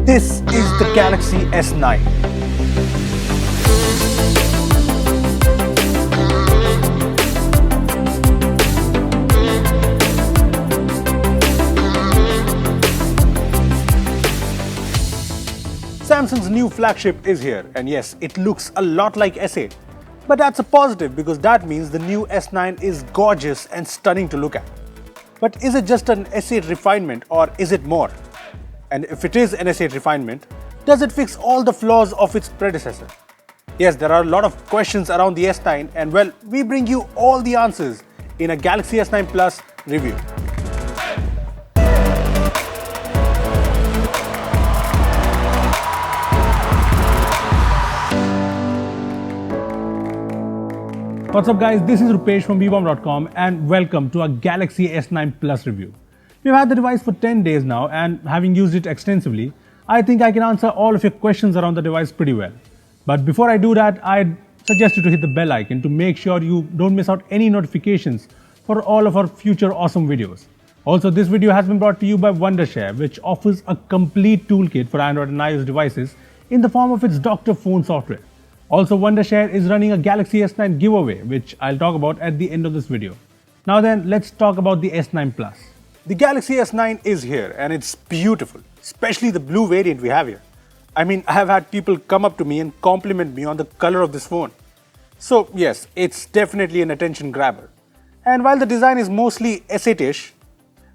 This is the Galaxy S9. Samsung's new flagship is here, and yes, it looks a lot like S8. But that's a positive because that means the new S9 is gorgeous and stunning to look at. But is it just an S8 refinement or is it more? And if it is an S8 refinement, does it fix all the flaws of its predecessor? Yes, there are a lot of questions around the S9 and well, we bring you all the answers in a Galaxy S9 Plus review. What's up guys, this is Rupesh from Beebom.com and welcome to our Galaxy S9 Plus review. We've had the device for 10 days now and having used it extensively, I think I can answer all of your questions around the device pretty well. But before I do that, I'd suggest you to hit the bell icon to make sure you don't miss out any notifications for all of our future awesome videos. Also, this video has been brought to you by Wondershare, which offers a complete toolkit for Android and iOS devices in the form of its Doctor Phone software. Also, Wondershare is running a Galaxy S9 giveaway, which I'll talk about at the end of this video. Now then, let's talk about the S9 Plus. The Galaxy S9 is here and it's beautiful, especially the blue variant we have here. I mean, I have had people come up to me and compliment me on the color of this phone. So yes, it's definitely an attention grabber. And while the design is mostly S8-ish,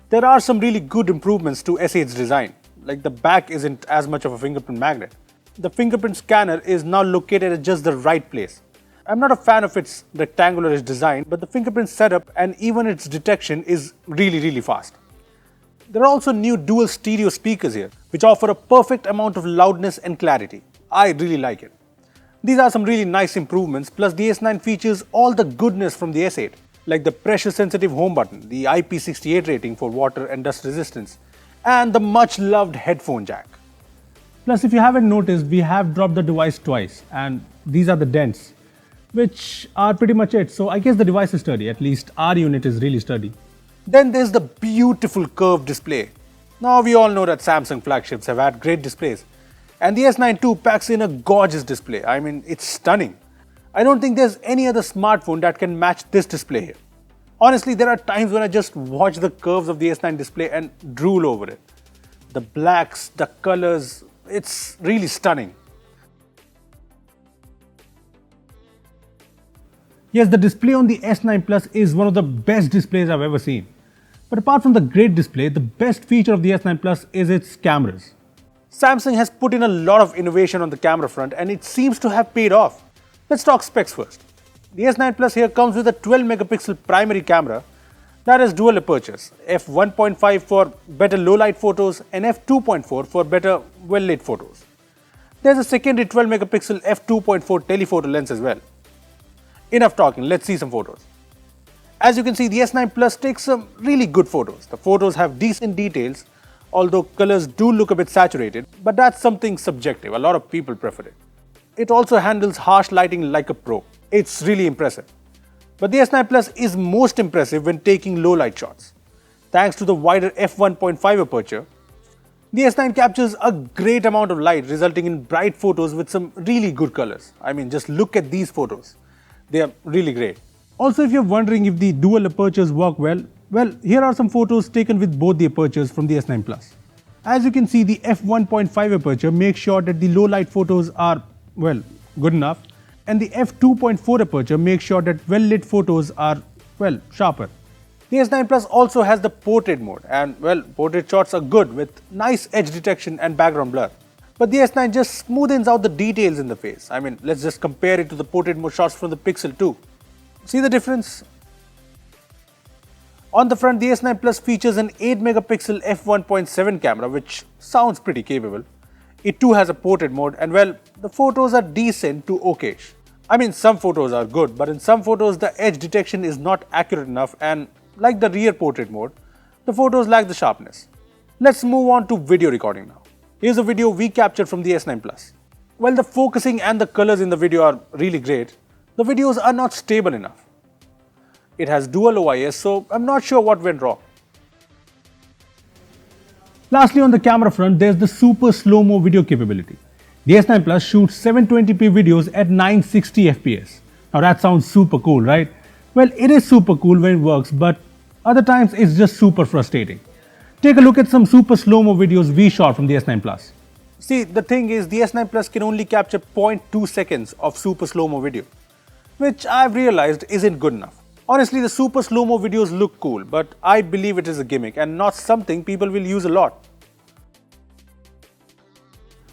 there are some really good improvements to S8's design. Like the back isn't as much of a fingerprint magnet. The fingerprint scanner is now located at just the right place. I'm not a fan of its rectangular design, but the fingerprint setup and even its detection is really fast. There are also new dual stereo speakers here, which offer a perfect amount of loudness and clarity. I really like it. These are some really nice improvements, plus the S9 features all the goodness from the S8, like the pressure-sensitive home button, the IP68 rating for water and dust resistance, and the much-loved headphone jack. Plus, if you haven't noticed, we have dropped the device twice, and these are the dents, which are pretty much it. So I guess the device is sturdy, at least our unit is really sturdy. Then there's the beautiful curved display. Now we all know that Samsung flagships have had great displays, and the S9 too packs in a gorgeous display. I mean, it's stunning. I don't think there's any other smartphone that can match this display here. Honestly, there are times when I just watch the curves of the S9 display and drool over it. The blacks, the colors, it's really stunning. Yes, the display on the S9 Plus is one of the best displays I've ever seen. But apart from the great display, the best feature of the S9 Plus is its cameras. Samsung has put in a lot of innovation on the camera front and it seems to have paid off. Let's talk specs first. The S9 Plus here comes with a 12 megapixel primary camera that has dual apertures, f1.5 for better low-light photos and f2.4 for better well-lit photos. There's a secondary 12 megapixel f2.4 telephoto lens as well. Enough talking, let's see some photos. As you can see, the S9 Plus takes some really good photos. The photos have decent details, although colors do look a bit saturated, but that's something subjective. A lot of people prefer it. It also handles harsh lighting like a pro. It's really impressive. But the S9 Plus is most impressive when taking low light shots. Thanks to the wider f1.5 aperture, the S9 captures a great amount of light, resulting in bright photos with some really good colors. I mean, just look at these photos. They are really great. Also, if you're wondering if the dual apertures work well, here are some photos taken with both the apertures from the S9 Plus. As you can see, the f1.5 aperture makes sure that the low light photos are, well, good enough, and the f2.4 aperture makes sure that well-lit photos are, well, sharper. The S9 Plus also has the portrait mode, and, well, portrait shots are good with nice edge detection and background blur. But the S9 just smoothens out the details in the face. I mean, let's just compare it to the portrait mode shots from the Pixel 2. See the difference? On the front, the S9 Plus features an 8 megapixel f1.7 camera, which sounds pretty capable. It too has a portrait mode and well, the photos are decent to okayish. I mean, some photos are good, but in some photos the edge detection is not accurate enough and like the rear portrait mode, the photos lack the sharpness. Let's move on to video recording now. Here's a video we captured from the S9 Plus. While the focusing and the colors in the video are really great, the videos are not stable enough. It has dual OIS, so I'm not sure what went wrong. Lastly, on the camera front, there's the super slow-mo video capability. The S9 Plus shoots 720p videos at 960 fps. Now that sounds super cool, right? Well, it is super cool when it works, but other times it's just super frustrating. Take a look at some super slow-mo videos we shot from the S9 Plus. See, the thing is, the S9 Plus can only capture 0.2 seconds of super slow-mo video, which I've realized isn't good enough. Honestly, the super slow-mo videos look cool, but I believe it is a gimmick and not something people will use a lot.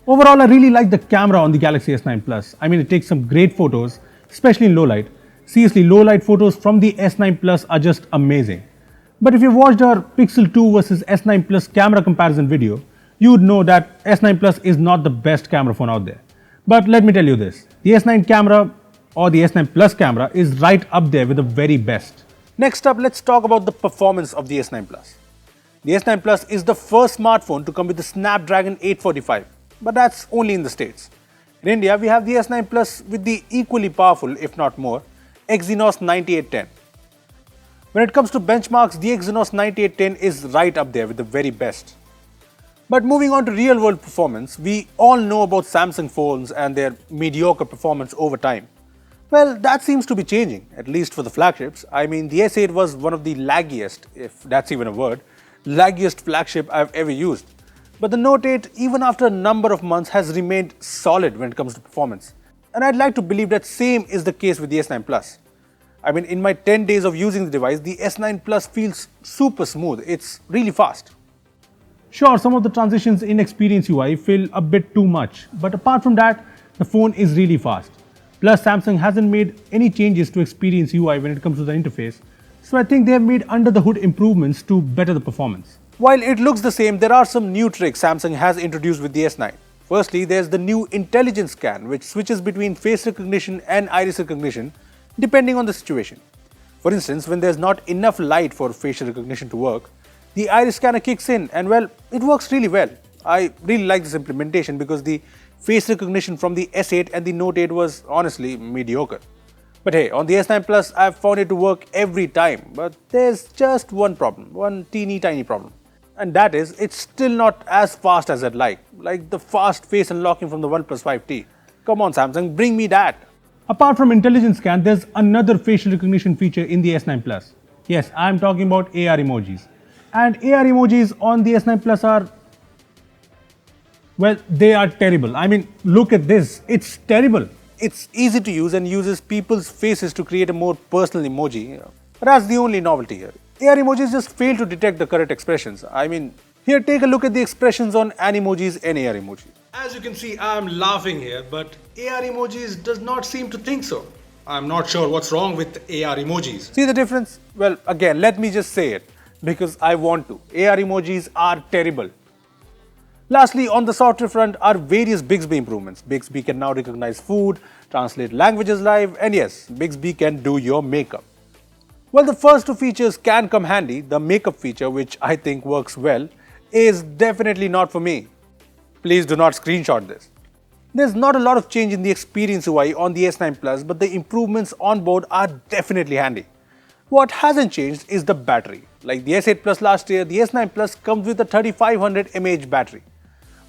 Overall, I really like the camera on the Galaxy S9 Plus. I mean, it takes some great photos, especially in low light. Seriously, low light photos from the S9 Plus are just amazing. But if you've watched our Pixel 2 versus S9 Plus camera comparison video, you would know that S9 Plus is not the best camera phone out there. But let me tell you this, the S9 camera or the S9 Plus camera is right up there with the very best. Next up, let's talk about the performance of the S9 Plus. The S9 Plus is the first smartphone to come with the Snapdragon 845, but that's only in the States. In India, we have the S9 Plus with the equally powerful, if not more, Exynos 9810. When it comes to benchmarks, the Exynos 9810 is right up there with the very best. But moving on to real-world performance, we all know about Samsung phones and their mediocre performance over time. Well, that seems to be changing, at least for the flagships. I mean, the S8 was one of the laggiest, if that's even a word, laggiest flagship I've ever used. But the Note 8, even after a number of months, has remained solid when it comes to performance. And I'd like to believe that same is the case with the S9 Plus. I mean, in my 10 days of using the device, the S9 Plus feels super smooth. It's really fast. Sure, some of the transitions in Experience UI feel a bit too much, but apart from that, the phone is really fast. Plus, Samsung hasn't made any changes to Experience UI when it comes to the interface, so I think they have made under-the-hood improvements to better the performance. While it looks the same, there are some new tricks Samsung has introduced with the S9. Firstly, there's the new intelligence scan, which switches between face recognition and iris recognition depending on the situation. For instance, when there's not enough light for facial recognition to work, the iris scanner kicks in and, well, it works really well. I really like this implementation because the face recognition from the S8 and the Note 8 was honestly mediocre. But hey, on the S9 Plus, I've found it to work every time. But there's just one problem, one teeny tiny problem. And that is, it's still not as fast as I'd like the fast face unlocking from the OnePlus 5T. Come on Samsung, bring me that. Apart from intelligence scan, there's another facial recognition feature in the S9 Plus. Yes, I'm talking about AR emojis. And AR emojis on the S9 Plus are, well, they are terrible. I mean, look at this. It's terrible. It's easy to use and uses people's faces to create a more personal emoji. But that's the only novelty here. AR emojis just fail to detect the correct expressions. I mean, here, take a look at the expressions on Animojis and AR emoji. As you can see, I'm laughing here, but AR emojis does not seem to think so. I'm not sure what's wrong with AR emojis. See the difference? Well, again, let me just say it, because I want to. AR emojis are terrible. Lastly, on the software front are various Bixby improvements. Bixby can now recognize food, translate languages live, and yes, Bixby can do your makeup. Well, the first two features can come handy. The makeup feature, which I think works well, is definitely not for me. Please do not screenshot this. There's not a lot of change in the Experience UI on the S9 Plus, but the improvements on board are definitely handy. What hasn't changed is the battery. Like the S8 Plus last year, the S9 Plus comes with a 3500 mAh battery.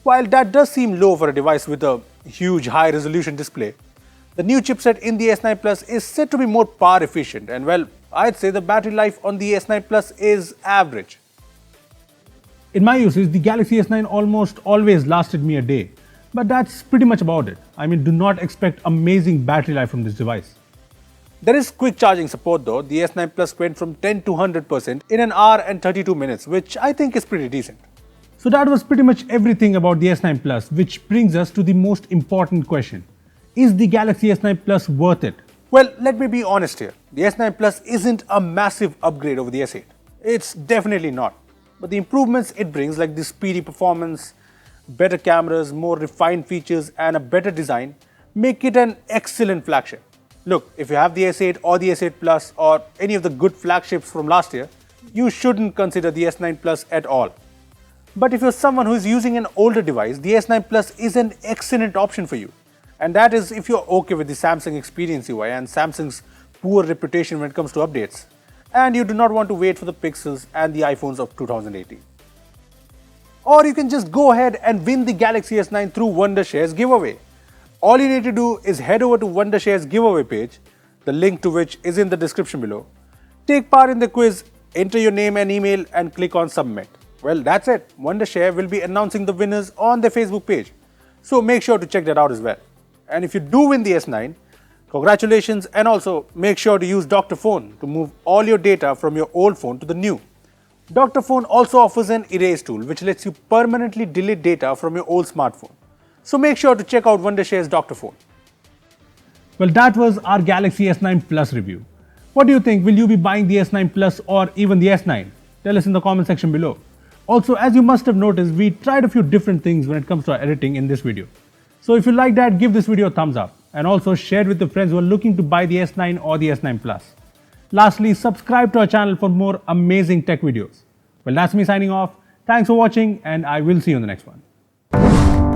While that does seem low for a device with a huge high-resolution display, the new chipset in the S9 Plus is said to be more power efficient, and well, I'd say the battery life on the S9 Plus is average. In my usage, the Galaxy S9 almost always lasted me a day, but that's pretty much about it. I mean, do not expect amazing battery life from this device. There is quick charging support though. The S9 Plus went from 10 to 100% in an hour and 32 minutes, which I think is pretty decent. So that was pretty much everything about the S9 Plus, which brings us to the most important question. Is the Galaxy S9 Plus worth it? Well, let me be honest here. The S9 Plus isn't a massive upgrade over the S8. It's definitely not. But the improvements it brings, like the speedy performance, better cameras, more refined features, and a better design, make it an excellent flagship. Look, if you have the S8 or the S8 Plus or any of the good flagships from last year, you shouldn't consider the S9 Plus at all. But if you're someone who is using an older device, the S9 Plus is an excellent option for you. And that is if you're okay with the Samsung Experience UI and Samsung's poor reputation when it comes to updates, and you do not want to wait for the Pixels and the iPhones of 2018. Or you can just go ahead and win the Galaxy S9 through Wondershare's giveaway. All you need to do is head over to Wondershare's giveaway page, the link to which is in the description below. Take part in the quiz, enter your name and email and click on submit. Well, that's it. Wondershare will be announcing the winners on their Facebook page. So make sure to check that out as well. And if you do win the S9, congratulations, and also make sure to use Dr. Phone to move all your data from your old phone to the new. Dr. Phone also offers an erase tool which lets you permanently delete data from your old smartphone. So make sure to check out Wondershare's Dr. Phone. Well, that was our Galaxy S9 Plus review. What do you think? Will you be buying the S9 Plus or even the S9? Tell us in the comment section below. Also, as you must have noticed, we tried a few different things when it comes to our editing in this video. So if you like that, give this video a thumbs up and also share it with your friends who are looking to buy the S9 or the S9 Plus. Lastly, subscribe to our channel for more amazing tech videos. Well, that's me signing off. Thanks for watching and I will see you in the next one.